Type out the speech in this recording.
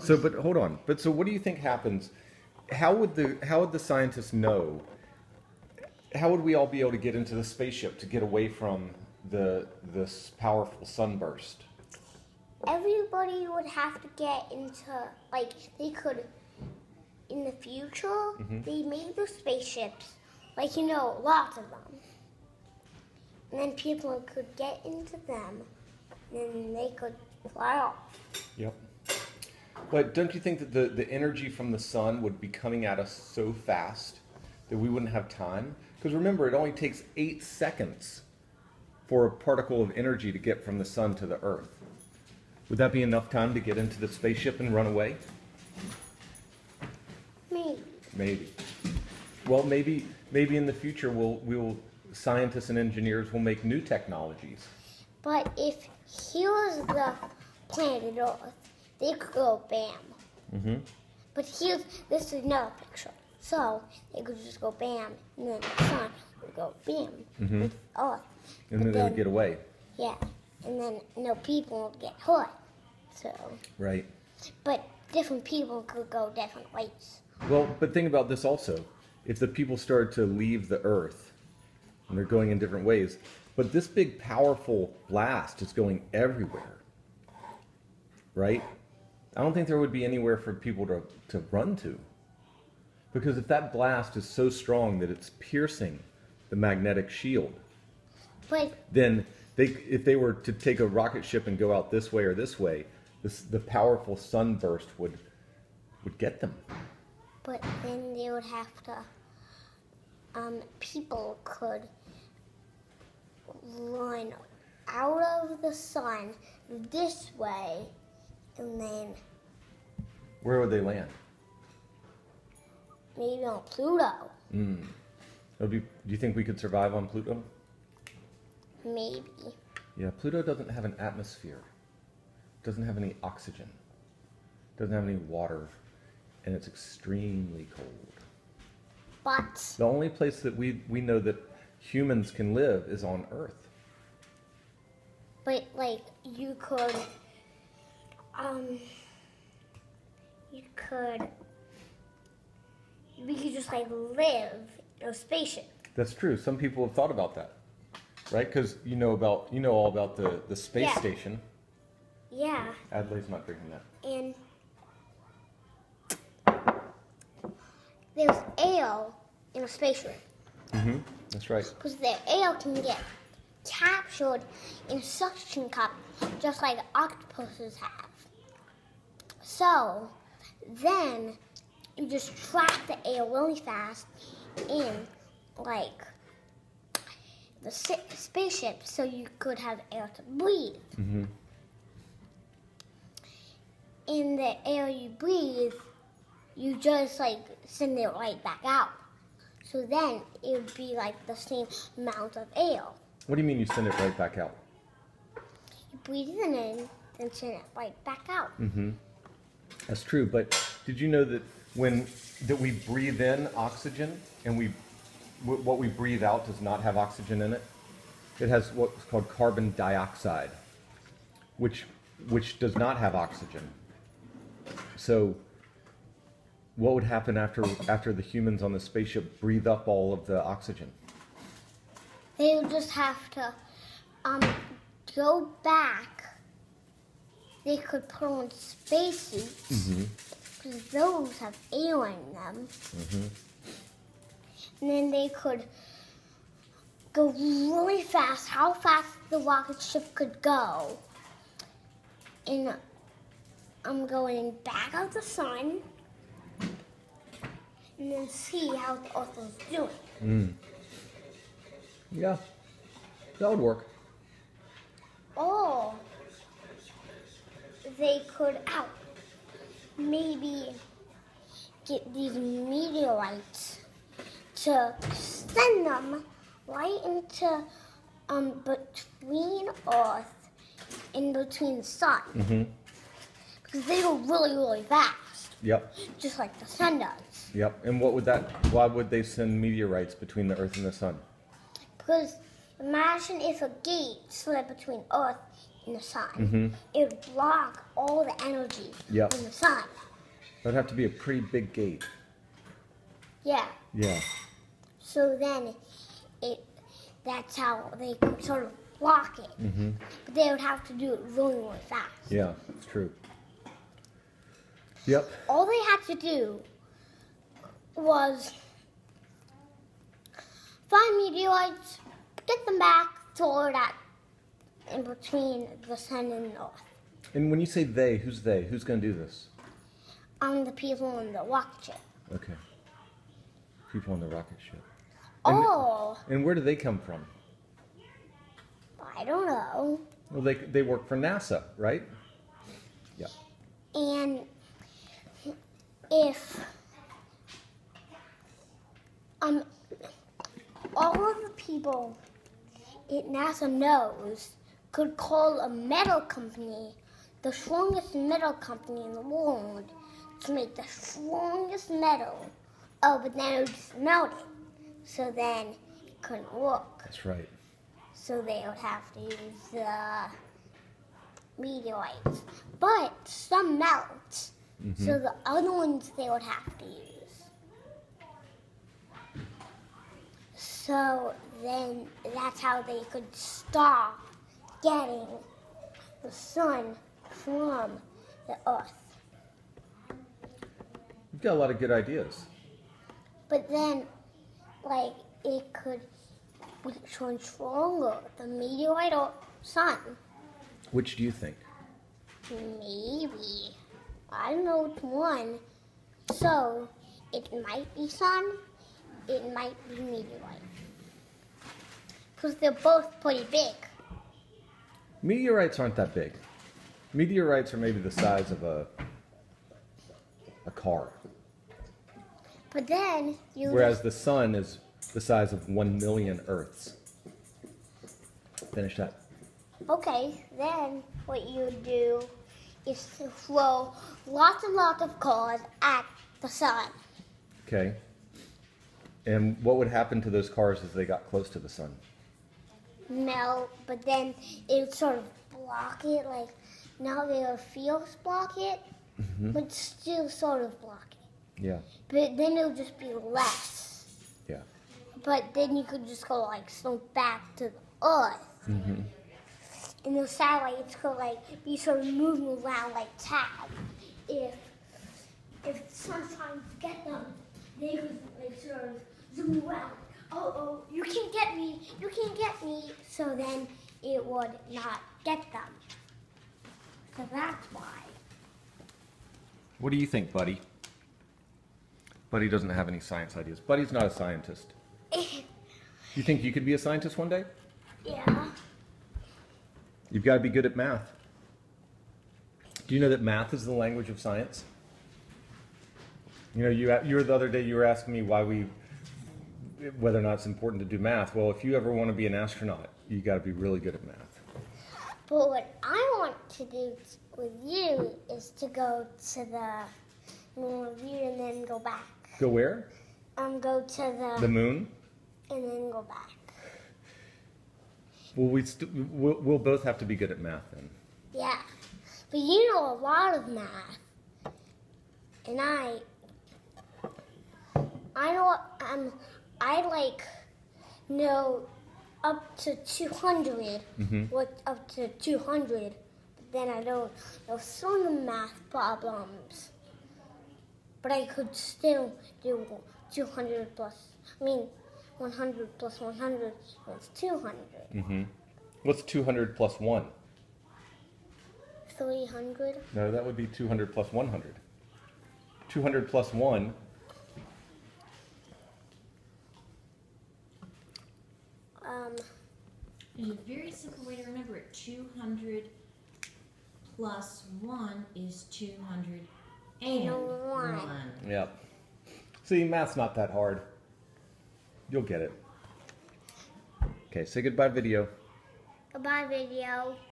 So, but hold on. But so, what do you think happens? How would the scientists know? How would we all be able to get into the spaceship to get away from this powerful sunburst? Everybody would have to get into, like, they could, in the future, they made the spaceships, like, lots of them. And then people could get into them, and they could fly off. Yep. But don't you think that the energy from the sun would be coming at us so fast that we wouldn't have time? Because remember, it only takes 8 seconds for a particle of energy to get from the sun to the earth. Would that be enough time to get into the spaceship and run away? Maybe. Maybe. Well, maybe in the future scientists and engineers will make new technologies. But if here's the planet Earth, they could go bam. But this is another picture. So they could just go bam, and then the sun would go bam with Earth. And then they would get away. Yeah, and then no people would get hurt. So. Right. But different people could go different ways. Well, but think about this also. If the people started to leave the Earth, and they're going in different ways, but this big powerful blast is going everywhere, right? I don't think there would be anywhere for people to run to. Because if that blast is so strong that it's piercing the magnetic shield, then if they were to take a rocket ship and go out this way or this way, the powerful sunburst would get them. But then they would have to, people could run out of the sun this way, and then... Where would they land? Maybe on Pluto. Do you think we could survive on Pluto? Maybe. Yeah, Pluto doesn't have an atmosphere. Doesn't have any oxygen. Doesn't have any water. And it's extremely cold. But the only place that we know that humans can live is on Earth. But, like, we could just, like, live in a spaceship. That's true. Some people have thought about that, right? Because you know all about the space station. Yeah. Adelaide's not drinking that. And there's air in a spaceship. That's right. Because the air can get captured in a suction cup, just like octopuses have. So then you just trap the air really fast in, like, the spaceship, so you could have air to breathe. In the air you breathe, you just, like, send it right back out. So then it would be like the same amount of air. What do you mean you send it right back out? You breathe it in, then send it right back out. That's true, but did you know that that we breathe in oxygen and what we breathe out does not have oxygen in it? It has what's called carbon dioxide, which does not have oxygen. So what would happen after the humans on the spaceship breathe up all of the oxygen? They would just have to go back. They could put on spacesuits, because those have air in them. And then they could go really fast, how fast the rocket ship could go. And I'm going back out the sun, and then see how the Earth is doing. Yeah, that would work. Or they could maybe get these meteorites to send them right into between Earth and between the sun. Because they go really, really fast. Yep. Just like the sun does. Yep. And why would they send meteorites between the Earth and the sun? Because imagine if a gate slid between Earth in the sun. Mm-hmm. It would block all the energy Yep. from the sun. That'd have to be a pretty big gate. Yeah. Yeah. So then that's how they could sort of block it. Mm-hmm. But they would have to do it really, really fast. Yeah, it's true. Yep. All they had to do was find meteorites, get them back, throw it at in between the sun and the earth. And when you say they, who's they? Who's going to do this? The people in the rocket ship. Okay. People on the rocket ship. And where do they come from? I don't know. Well, they work for NASA, right? Yeah. And if all of the people NASA knows could call a metal company the strongest metal company in the world to make the strongest metal. Oh, but then it would just melt it. So then it couldn't work. That's right. So they would have to use the meteorites. But some melt. Mm-hmm. So the other ones they would have to use. So then that's how they could stop getting the sun from the earth. You've got a lot of good ideas. But then, like, it could, which one's stronger, the meteorite or sun? Which do you think? Maybe. I don't know which one. So, it might be sun, it might be meteorite. Because they're both pretty big. Meteorites aren't that big. Meteorites are maybe the size of a car. But then Whereas the sun is the size of 1 million Earths. Finish that. Okay, then what you would do is to throw lots and lots of cars at the sun. Okay. And what would happen to those cars as they got close to the sun? Melt, but then it would sort of block it, like now they would force block it, but still sort of block it. Yeah. But then it would just be less. Yeah. But then you could just go like slump back to the earth. Mm-hmm. And the satellites could like be sort of moving around like tab. If the sun's trying to get them, they could like sort of zoom around. Oh, you can't get me, you can't get me. So then it would not get them. So that's why. What do you think, Buddy? Buddy doesn't have any science ideas. Buddy's not a scientist. You think you could be a scientist one day? Yeah. You've got to be good at math. Do you know that math is the language of science? You know, you were the other day, you were asking me whether or not it's important to do math. Well, if you ever want to be an astronaut, you got to be really good at math. But what I want to do with you is to go to the moon with you and then go back. Go where? Go to The moon? and then go back. Well, we'll both have to be good at math then. Yeah, but you know a lot of math, and I know know up to 200. What's up to 200? But then I don't know some of the math problems. But I could still do 200 plus. 100 plus 100 is 200. Mm-hmm. What's 200 plus 1? 300. No, that would be 200 plus 100. 200 plus 1. There's a very simple way to remember it. 200 plus 1 is 201. Yep. See, math's not that hard. You'll get it. Okay, say goodbye, video. Goodbye, video.